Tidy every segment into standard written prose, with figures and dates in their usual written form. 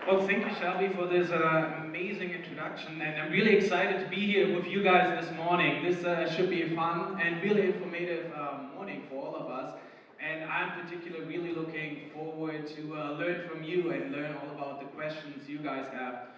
Well, thank you, Shelby, for this amazing introduction, and I'm really excited to be here with you guys this morning. This should be a fun and really informative morning for all of us, and I'm particularly really looking forward to learn from you and learn all about the questions you guys have.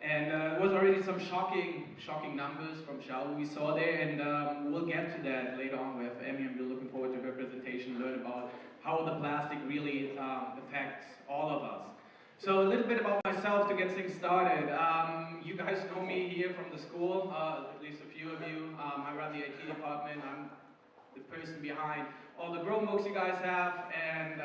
And it was already some shocking numbers from Shelby we saw there, and we'll get to that later on with Emmy, and we're looking forward to her presentation, learn about how the plastic really affects all of us. So a little bit about myself to get things started. You guys know me here from the school, at least a few of you. I run the IT department. I'm the person behind all the Chromebooks you guys have, and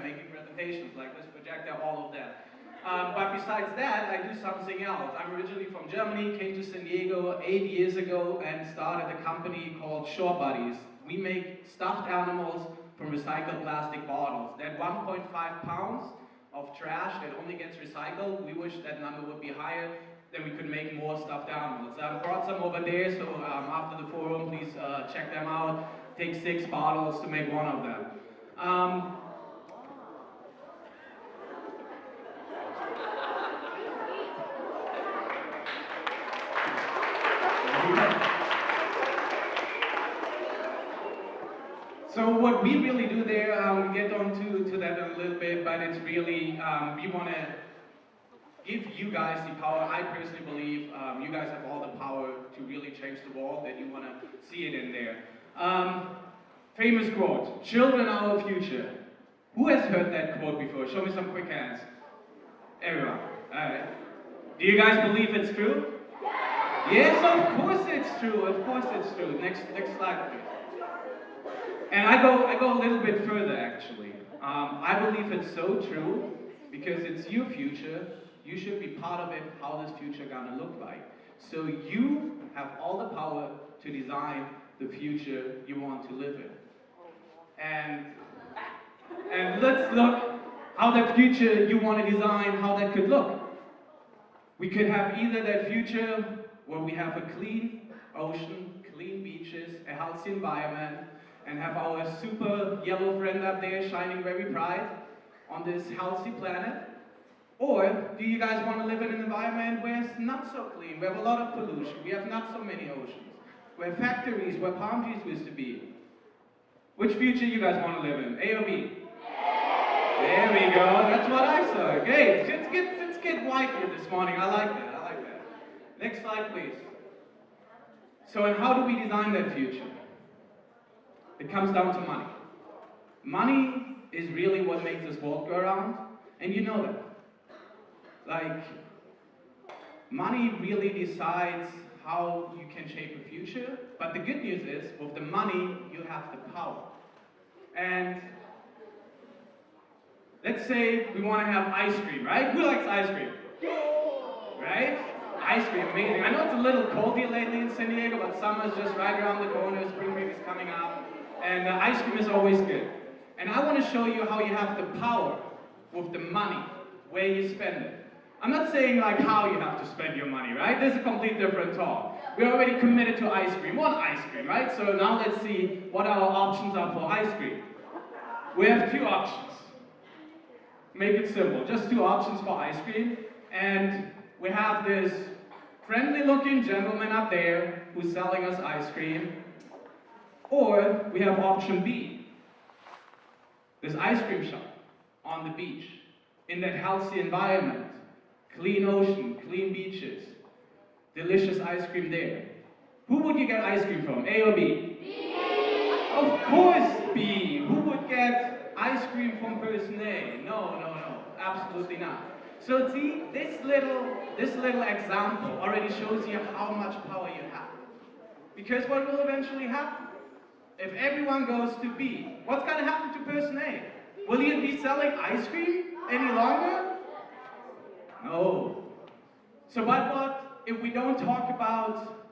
making presentations like this projector, all of that. But besides that, I do something else. I'm originally from Germany, came to San Diego 8 years ago, and started a company called Shore Buddies. We make stuffed animals from recycled plastic bottles. That 1.5 pounds of trash that only gets recycled. We wish that number would be higher, then we could make more stuffed animals. I brought some over there, so after the forum, please check them out. Take 6 bottles to make one of them. So what we really do there, we get on to that in a little bit, but it's really, we want to give you guys the power. I personally believe you guys have all the power to really change the world, that you want to see it in there. Famous quote, children are our future. Who has heard that quote before? Show me some quick hands. Everyone. All right. Do you guys believe it's true? Yes, of course it's true. Of course it's true. Next slide, please. And I go a little bit further, actually. I believe it's so true because it's your future. You should be part of it, how this future gonna look like. So you have all the power to design the future you want to live in. And let's look how that future you want to design, how that could look. We could have either that future where we have a clean ocean, clean beaches, a healthy environment, and have our super yellow friend up there shining very bright on this healthy planet. Or do you guys want to live in an environment where it's not so clean, we have a lot of pollution, we have not so many oceans, where factories, where palm trees used to be? Which future you guys want to live in, A or B? There we go, that's what I saw. Okay, let's get white here this morning, I like that. Next slide, please. So, and how do we design that future? It comes down to money. Money is really what makes this world go around, and you know that. Like, money really decides how you can shape a future, but the good news is, with the money, you have the power. And let's say we want to have ice cream, right? Who likes ice cream? Right? Ice cream, amazing. I know it's a little cold here lately in San Diego, but summer's just right around the corner, spring break is coming up, and ice cream is always good. And I want to show you how you have the power with the money, where you spend it. I'm not saying like how you have to spend your money, right? This is a complete different talk. We're already committed to ice cream. What ice cream, right? So now let's see what our options are for ice cream. We have 2 options. Make it simple, just 2 options for ice cream. And we have this friendly looking gentleman up there who's selling us ice cream. Or we have option B, this ice cream shop on the beach, in that healthy environment. Clean ocean, clean beaches, delicious ice cream there. Who would you get ice cream from, A or B? B! Of course B! Who would get ice cream from person A? No, absolutely not. So see, this little example already shows you how much power you have. Because what will eventually happen? If everyone goes to B, what's going to happen to person A? Will he be selling ice cream any longer? No. So what if we don't talk about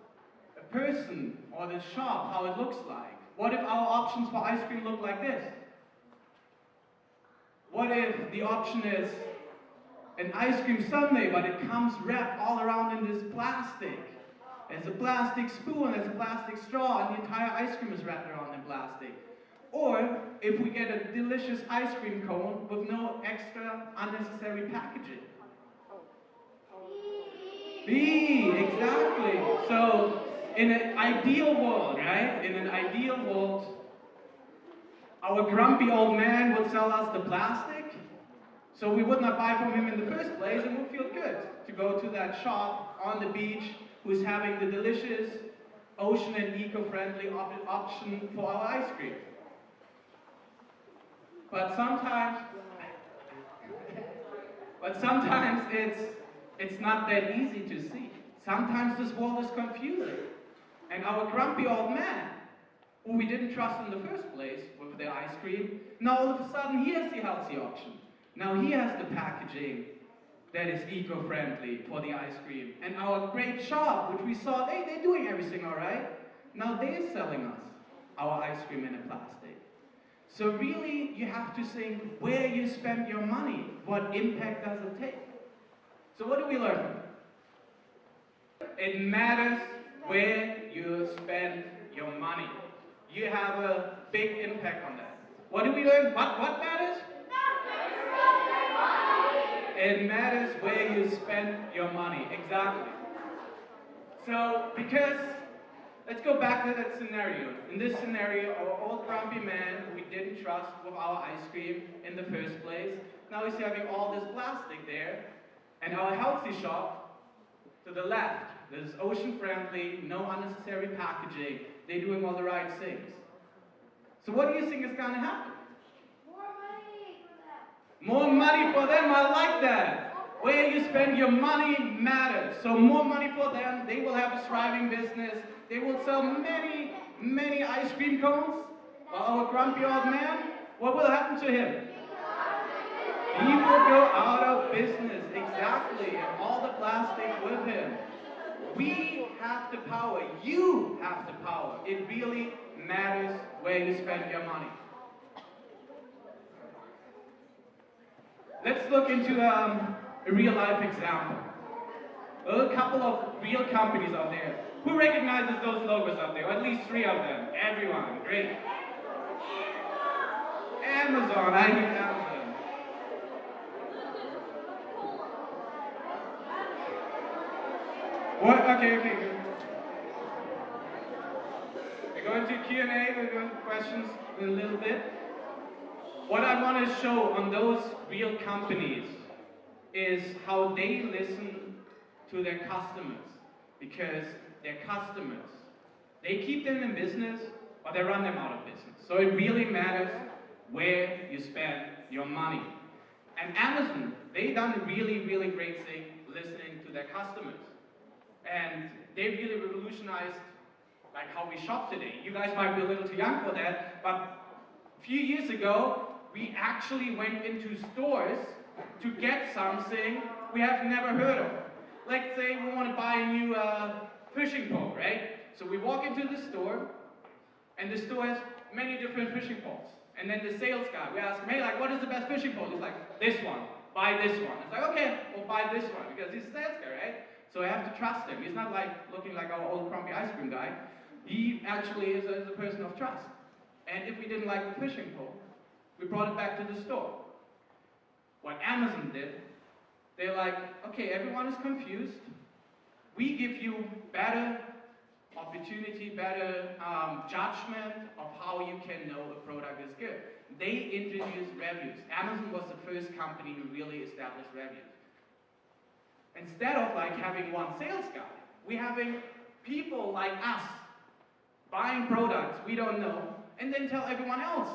a person or the shop, how it looks like? What if our options for ice cream look like this? What if the option is an ice cream sundae, but it comes wrapped all around in this plastic? There's a plastic spoon, there's a plastic straw, and the entire ice cream is wrapped around in plastic. Or if we get a delicious ice cream cone with no extra unnecessary packaging. B, exactly. So, in an ideal world, right? In an ideal world, our grumpy old man would sell us the plastic, so we would not buy from him in the first place, and we'd feel good to go to that shop on the beach who's having the delicious ocean and eco-friendly option for our ice cream. But sometimes it's not that easy to see. Sometimes this world is confusing. And our grumpy old man, who we didn't trust in the first place with the ice cream, now all of a sudden he has the healthy option. Now he has the packaging that is eco-friendly for the ice cream. And our great shop, which we saw, they're doing everything all right. Now they're selling us our ice cream in a plastic. So really, you have to think where you spend your money. What impact does it take? So what do we learn? It matters where you spend your money. You have a big impact on that. What do we learn? What matters? It matters where you spend your money. Exactly. So, because, let's go back to that scenario. In this scenario, our old grumpy man, who we didn't trust with our ice cream in the first place, now he's having all this plastic there, and our healthy shop to the left, this ocean-friendly, no unnecessary packaging, they're doing all the right things. So what do you think is going to happen? More money for them, I like that. Where you spend your money matters. So more money for them, they will have a thriving business. They will sell many, many ice cream cones. While our grumpy old man, what will happen to him? He will go out of business, exactly, and all the plastic with him. We have the power. You have the power. It really matters where you spend your money. Let's look into a real-life example. A couple of real companies out there. Who recognizes those logos out there? Or at least 3 of them. Everyone. Great. Amazon. I hear Amazon. What? Okay, good. We're going to Q&A. We're going to questions in a little bit. What I want to show on those real companies is how they listen to their customers. Because their customers, they keep them in business or they run them out of business. So it really matters where you spend your money. And Amazon, they've done a really, really great thing listening to their customers. And they really revolutionized like how we shop today. You guys might be a little too young for that, but a few years ago, we actually went into stores to get something we have never heard of. Let's say we want to buy a new fishing pole, right? So we walk into the store, and the store has many different fishing poles. And then the sales guy, we ask him, hey, like, what is the best fishing pole? He's like, this one, buy this one. It's like, okay, we'll buy this one, because he's a sales guy, right? So I have to trust him. He's not like looking like our old grumpy ice cream guy. He actually is a person of trust. And if we didn't like the fishing pole, we brought it back to the store. What Amazon did, they're like, okay, everyone is confused. We give you better opportunity, better judgment of how you can know a product is good. They introduced reviews. Amazon was the first company who really established reviews. Instead of like having one sales guy, we're having people like us buying products we don't know and then tell everyone else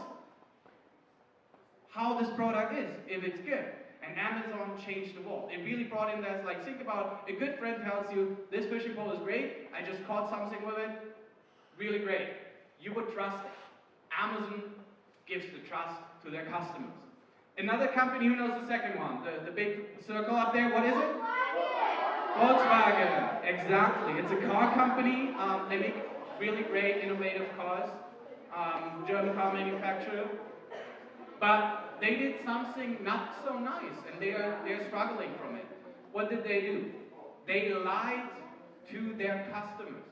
how this product is, if it's good. And Amazon changed the world. It really brought in that, like, think about a good friend tells you, this fishing pole is great, I just caught something with it, really great. You would trust it. Amazon gives the trust to their customers. Another company who knows the second one, the big circle up there, what is it? Volkswagen, exactly. It's a car company. They make really great, innovative cars. German car manufacturer. But they did something not so nice, and they're struggling from it. What did they do? They lied to their customers.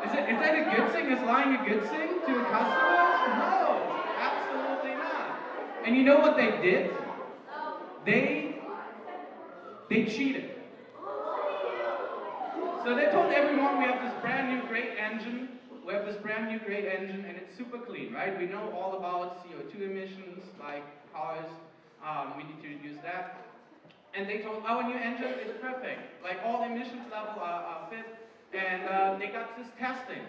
Is is that a good thing? Is lying a good thing to a customer? No, absolutely not. And you know what they did? They cheated. So they told everyone we have this brand new great engine. We have this brand new great engine, and it's super clean, right? We know all about CO2 emissions, like cars. We need to reduce that. And they told our new engine is perfect. Like all the emissions levels are fit. And they got this testing.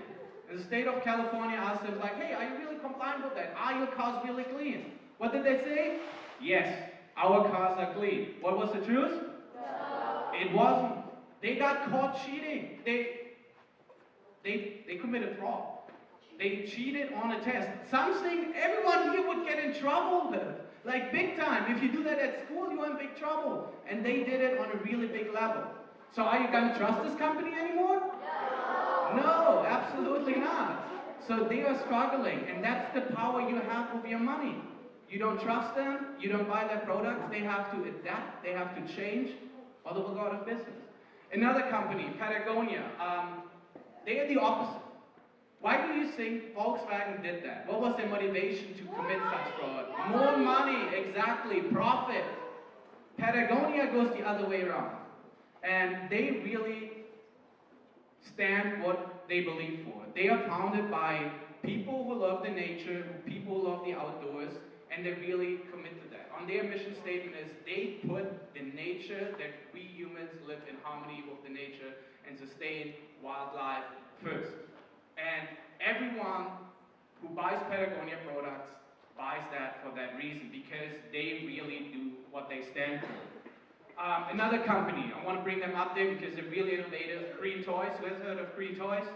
And the state of California asked them, like, hey, are you really compliant with that? Are your cars really clean? What did they say? Yes, our cars are clean. What was the truth? No. It wasn't. They got caught cheating. They committed fraud. They cheated on a test. Something everyone here would get in trouble with. Like big time. If you do that at school, you're in big trouble. And they did it on a really big level. So are you going to trust this company anymore? No. No, absolutely not. So they are struggling. And that's the power you have with your money. You don't trust them. You don't buy their products. They have to adapt. They have to change. Or they will go out of business. Another company, Patagonia, they are the opposite. Why do you think Volkswagen did that? What was their motivation to commit such fraud? More money, exactly, profit. Patagonia goes the other way around. And they really stand what they believe for. They are founded by people who love the nature, people who love the outdoors, and they really commit to that. On their mission statement is they put the nature that we humans live in harmony with the nature and sustain wildlife first. And everyone who buys Patagonia products buys that for that reason, because they really do what they stand for. Another company, I want to bring them up there because they're really innovative, Green Toys. Who has heard of Green Toys?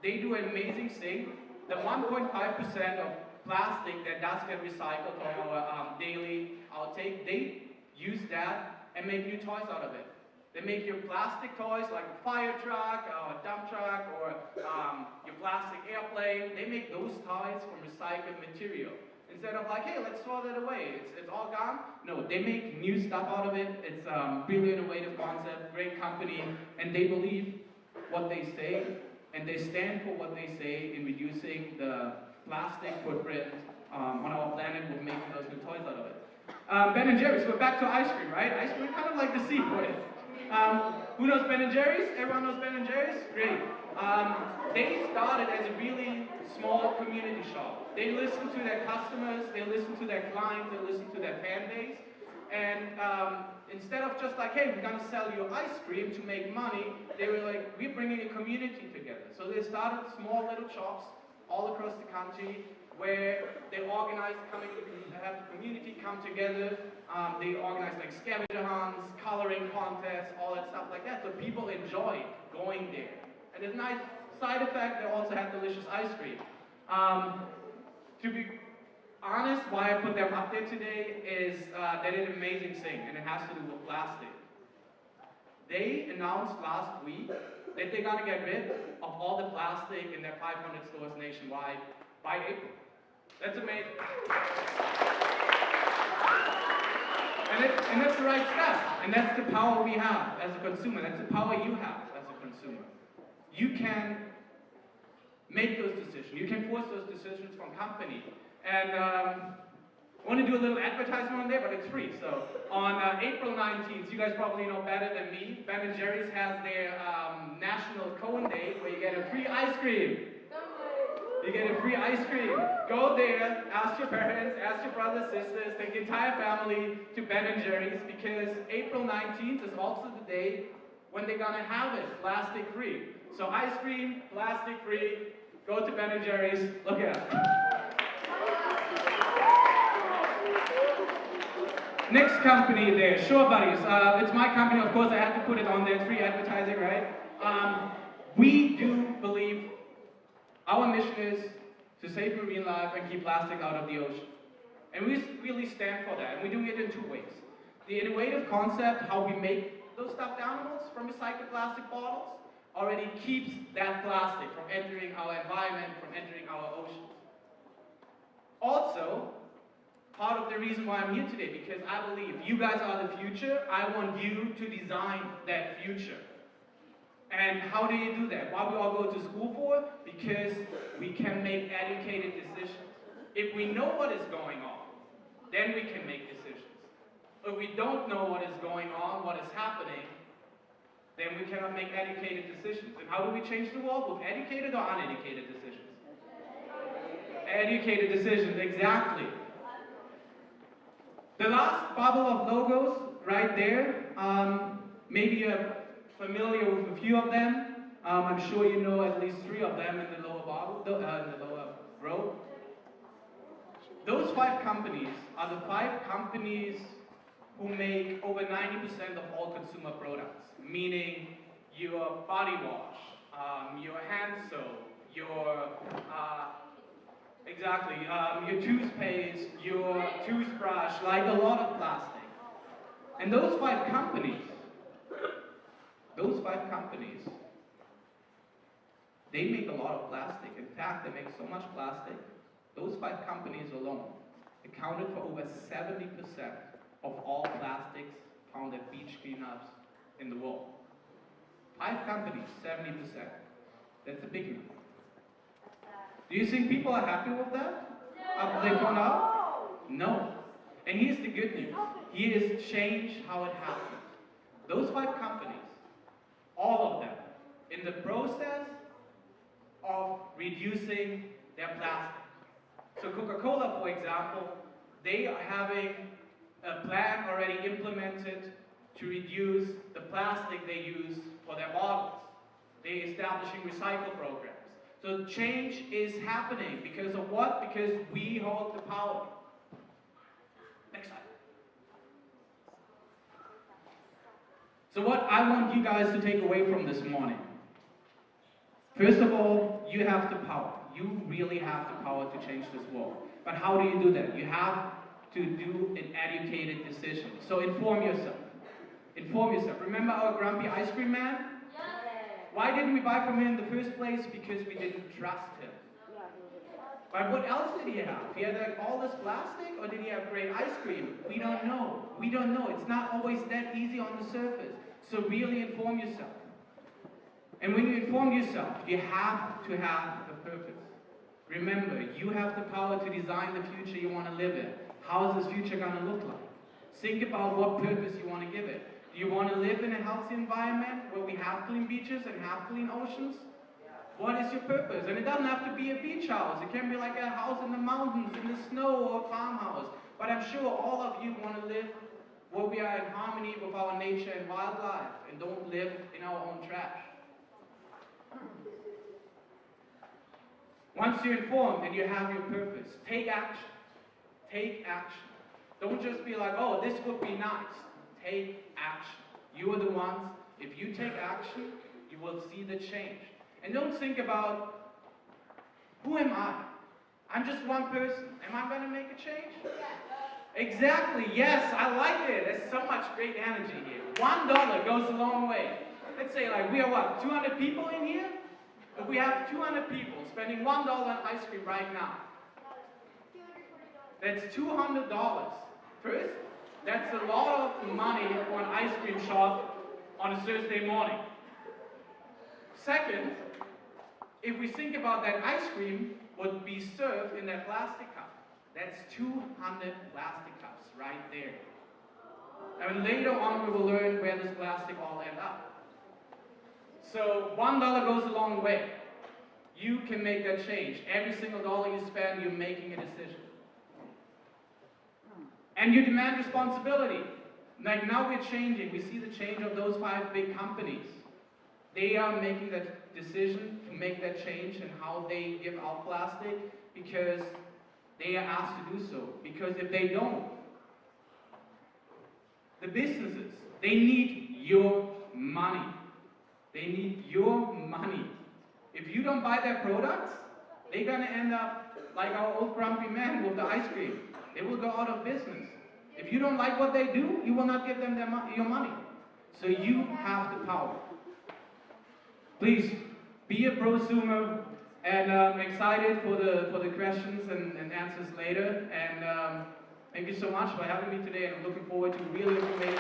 They do an amazing thing. The 1.5% of plastic that does get recycled from our daily outtake, they use that and make new toys out of it. They make your plastic toys like a fire truck or a dump truck or your plastic airplane. They make those toys from recycled material. Instead of like, hey, let's throw that away, it's all gone. No, they make new stuff out of it. It's a really innovative concept, great company, and they believe what they say, and they stand for what they say in reducing the plastic footprint on our planet with making those new toys out of it. Ben and Jerry's, we're back to ice cream, right? Ice cream, kind of like the secret. Who knows Ben and Jerry's? Everyone knows Ben and Jerry's? Great. They started as a really small community shop. They listened to their customers, they listened to their clients, they listened to their fan base. And instead of just like, hey, we're gonna sell you ice cream to make money, they were like, we're bringing a community together. So they started small little shops all across the country where they organized have the community come together. They organized like scavenger hunts, coloring contests, all that stuff like that. So people enjoyed going there. And as a nice side effect, they also had delicious ice cream. To be honest, why I put them up there today is they did an amazing thing, and it has to do with plastic. They announced last week that they're gonna get rid of all the plastic in their 500 stores nationwide by April. That's amazing. And that's the right step. And that's the power we have as a consumer. That's the power you have as a consumer. You can make those decisions. You can force those decisions from company. And I want to do a little advertisement on there, but it's free. So on April 19th, you guys probably know better than me, Ben & Jerry's has their National Cone Day where you get a free ice cream. You get a free ice cream. Go there, ask your parents, ask your brothers, sisters, take the entire family to Ben & Jerry's, because April 19th is also the day when they're gonna have it plastic free. So ice cream, plastic free, go to Ben & Jerry's, look it up. Next company there, Sure Buddies. It's my company, of course I have to put it on there, it's free advertising, right? We do believe our mission is to save marine life and keep plastic out of the ocean. And we really stand for that, and we're doing it in two ways. The innovative concept, how we make those stuffed animals from recycled plastic bottles, already keeps that plastic from entering our environment, from entering our oceans. Also, part of the reason why I'm here today, because I believe you guys are the future, I want you to design that future. And how do you do that? What we all go to school for? Because we can make educated decisions. If we know what is going on, then we can make decisions. If we don't know what is going on, what is happening, then we cannot make educated decisions. And how do we change the world? With educated or uneducated decisions? Educated decisions, exactly. The last bubble of logos right there, maybe you're familiar with a few of them. I'm sure you know at least 3 of them in the lower bottle, in the lower row. Those 5 companies are the 5 companies who make over 90% of all consumer products, meaning your body wash, your hand soap, your your toothpaste, your toothbrush, like a lot of plastic. And those 5 companies, they make a lot of plastic. In fact, they make so much plastic. Those 5 companies alone accounted for over 70% of all plastics found at beach cleanups in the world. 5 companies, 70%. That's a big number. Do you think people are happy with that? After they found out? No. And here's the good news. Here's change how it happens. Those 5 companies, all of them, in the process of reducing their plastic. So Coca-Cola, for example, they are having a plan already implemented to reduce the plastic they use for their bottles. They're establishing recycle programs. So change is happening. Because of what? Because we hold the power. Next slide. So what I want you guys to take away from this morning. First of all, you have the power. You really have the power to change this world. But how do you do that? You have to do an educated decision. So inform yourself. Inform yourself. Remember our grumpy ice cream man? Yes. Why didn't we buy from him in the first place? Because we didn't trust him. But what else did he have? He had like all this plastic, or did he have great ice cream? We don't know. We don't know. It's not always that easy on the surface. So really inform yourself. And when you inform yourself, you have to have a purpose. Remember, you have the power to design the future you want to live in. How is this future going to look like? Think about what purpose you want to give it. Do you want to live in a healthy environment where we have clean beaches and have clean oceans? What is your purpose? And it doesn't have to be a beach house. It can be like a house in the mountains, in the snow, or a farmhouse. But I'm sure all of you want to live where we are in harmony with our nature and wildlife and don't live in our own trash. Once you're informed and you have your purpose, take action. Take action. Don't just be like, oh, this would be nice. Take action. You are the ones, if you take action, you will see the change. And don't think about, who am I? I'm just one person. Am I going to make a change? Exactly, yes, I like it. There's so much great energy here. $1 goes a long way. Let's say like, we are what, 200 people in here? If we have 200 people spending $1 on ice cream right now, that's $200. First, that's a lot of money for an ice cream shop on a Thursday morning. Second, if we think about that ice cream would be served in that plastic cup, that's 200 plastic cups right there. And later on we will learn where this plastic all end up. So $1 goes a long way. You can make that change. Every single dollar you spend, you're making a decision. And you demand responsibility. Like now we're changing. We see the change of those 5 big companies. They are making that decision to make that change in how they give out plastic because they are asked to do so. Because if they don't, the businesses, they need your money. They need your money. If you don't buy their products, they're going to end up like our old grumpy man with the ice cream. They will go out of business. If you don't like what they do, you will not give them your money. So you have the power. Please, be a prosumer, and I'm excited for the questions and answers later. And thank you so much for having me today, and I'm looking forward to really informative.